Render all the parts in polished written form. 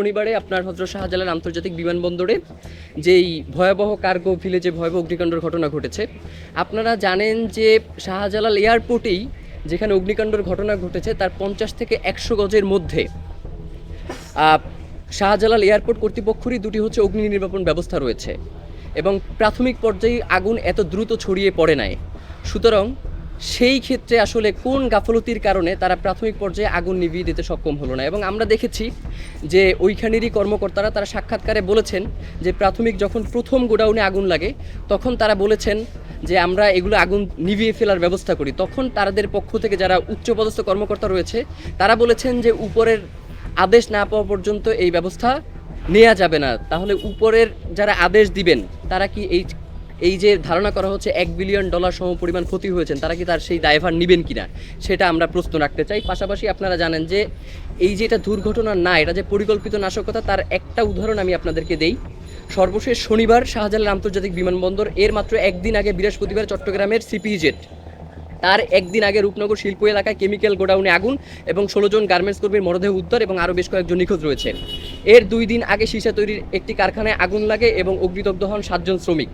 শনিবারে আপনার হযরত শাহজালাল আন্তর্জাতিক বিমানবন্দরে যেই ভয়াবহ কার্গো ভিলেজে ভয়াবহ অগ্নিকাণ্ডের ঘটনা ঘটেছে। আপনারা জানেন যে শাহজালাল এয়ারপোর্টেই যেখানে অগ্নিকাণ্ডের ঘটনা ঘটেছে তার 50 থেকে 100 গজের মধ্যে শাহজালাল এয়ারপোর্ট কর্তৃপক্ষেরই দুটি হচ্ছে অগ্নি নির্বাপন ব্যবস্থা রয়েছে এবং প্রাথমিক পর্যায়ে আগুন এত দ্রুত ছড়িয়ে পড়ে নাই। সুতরাং সেই ক্ষেত্রে আসলে কোন গাফলতির কারণে তারা প্রাথমিক পর্যায়ে আগুন নিভিয়ে দিতে সক্ষম হলো না। এবং আমরা দেখেছি যে ওইখানেরই কর্মকর্তারা তারা সাক্ষাৎকারে বলেছেন যে প্রাথমিক যখন প্রথম গোডাউনে আগুন লাগে তখন তারা বলেছেন যে আমরা এগুলো আগুন নিভিয়ে ফেলার ব্যবস্থা করি। তখন তাদের পক্ষ থেকে যারা উচ্চপদস্থ কর্মকর্তা রয়েছে তারা বলেছেন যে উপরের আদেশ না পাওয়া পর্যন্ত এই ব্যবস্থা নেওয়া যাবে না। তাহলে উপরের যারা আদেশ দিবেন তারা কি এই যে ধারণা করা হচ্ছে $1 বিলিয়ন সমপরিমাণ ক্ষতি হয়েছেন তারা কি তার সেই দায়ভার নেবেন কিনা সেটা আমরা প্রশ্ন রাখতে চাই। পাশাপাশি আপনারা জানেন যে এই যে এটা দুর্ঘটনা না, এটা যে পরিকল্পিত নাশকতা, তার একটা উদাহরণ আমি আপনাদেরকে দেই। সর্বশেষ শনিবার শাহজালাল আন্তর্জাতিক বিমানবন্দর এর মাত্র একদিন আগে বৃহস্পতিবার চট্টগ্রামের সিপিজেট তার একদিন আগে রূপনগর শিল্প এলাকায় কেমিক্যাল গোডাউনে আগুন এবং 16 জন গার্মেন্টস কর্মীর মরদেহ উদ্ধার এবং আরও বেশ কয়েকজন নিখোঁজ রয়েছে। এর 2 দিন আগে সীসা তৈরির একটি কারখানায় আগুন লাগে এবং অগ্নিদগ্ধ হন 7 জন শ্রমিক।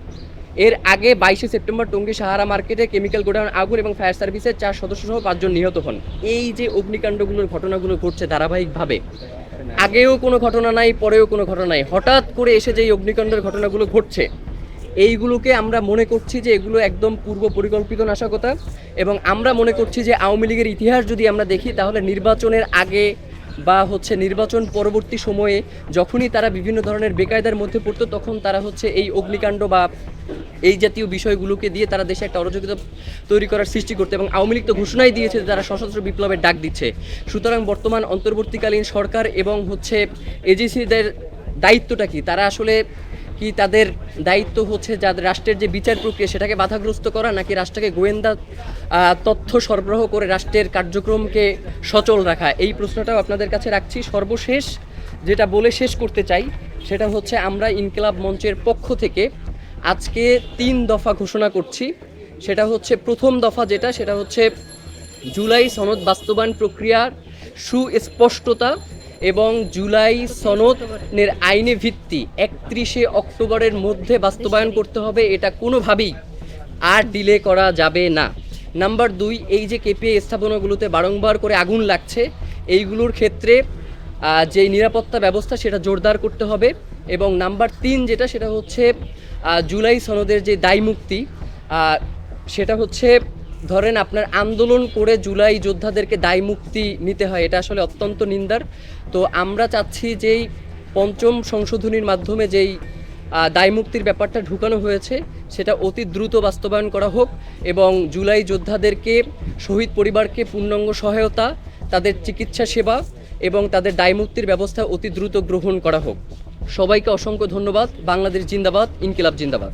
এর আগে 22 সেপ্টেম্বর টঙ্গী সাহারা মার্কেটে কেমিক্যাল গোডাউন আগুন এবং ফায়ার সার্ভিসের 4 সদস্য সহ 5 জন নিহত হন। এই যে অগ্নিকাণ্ডগুলোর ঘটনাগুলো ঘটছে ধারাবাহিকভাবে, আগেও কোনো ঘটনা নাই, পরেও কোনো ঘটনা নাই, হঠাৎ করে এসে যে অগ্নিকাণ্ডের ঘটনাগুলো ঘটছে এইগুলোকে আমরা মনে করছি যে এগুলো একদম পূর্ব পরিকল্পিত নাশকতা। এবং আমরা মনে করছি যে আওয়ামী লীগের ইতিহাস যদি আমরা দেখি তাহলে নির্বাচনের আগে বা নির্বাচন পরবর্তী সময়ে যখনই তারা বিভিন্ন ধরনের বেকায়দার মধ্যে পড়তো তখন তারা এই অগ্নিকাণ্ড বা এই জাতীয় বিষয়গুলোকে দিয়ে তারা দেশে একটা অরাজকতা তৈরি করার সৃষ্টি করতে, এবং আওয়ামী লীগ তো ঘোষণাই দিয়েছে যে তারা সশস্ত্র বিপ্লবের ডাক দিচ্ছে। সুতরাং বর্তমান অন্তর্বর্তীকালীন সরকার এবং এজেন্সিদের দায়িত্বটা কি? তারা আসলে কি তাদের দায়িত্ব যাদের রাষ্ট্রের যে বিচার প্রক্রিয়া সেটাকে বাধাগ্রস্ত করা, নাকি রাষ্ট্রকে গোয়েন্দা তথ্য সরবরাহ করে রাষ্ট্রের কার্যক্রমকে সচল রাখা? এই প্রশ্নটাও আপনাদের কাছে রাখছি। সর্বশেষ যেটা বলে শেষ করতে চাই সেটা আমরা ইনকিলাব মঞ্চের পক্ষ থেকে আজকে 3 দফা ঘোষণা করছি। সেটা প্রথম দফা যেটা সেটা জুলাই সনদ বাস্তবায়ন প্রক্রিয়ার সুস্পষ্টতা এবং জুলাই সনদের আইনে ভিত্তি 31 অক্টোবরের মধ্যে বাস্তবায়ন করতে হবে। এটা কোনোভাবেই আর ডিলে করা যাবে না। নাম্বার 2, এই যে কেপিআই স্থাপনাগুলোতে বারংবার করে আগুন লাগছে এইগুলোর ক্ষেত্রে যে নিরাপত্তা ব্যবস্থা সেটা জোরদার করতে হবে। এবং নাম্বার 3 যেটা সেটা জুলাই সনদের যে দায়মুক্তি, সেটা ধরেন আপনার আন্দোলন করে জুলাই যোদ্ধাদেরকে দায়মুক্তি নিতে হয়, এটা আসলে অত্যন্ত নিন্দার। তো আমরা চাচ্ছি যেই 5ম সংশোধনীর মাধ্যমে যেই দায়মুক্তির ব্যাপারটা ঢুকানো হয়েছে সেটা অতি দ্রুত বাস্তবায়ন করা হোক এবং জুলাই যোদ্ধাদেরকে, শহীদ পরিবারকে পূর্ণাঙ্গ সহায়তা, তাদের চিকিৎসা সেবা এবং তাদের দায়মুক্তির ব্যবস্থা অতি দ্রুত গ্রহণ করা হোক। সবাইকে অসংখ্য ধন্যবাদ। বাংলাদেশ জিন্দাবাদ, ইনকিলাব জিন্দাবাদ।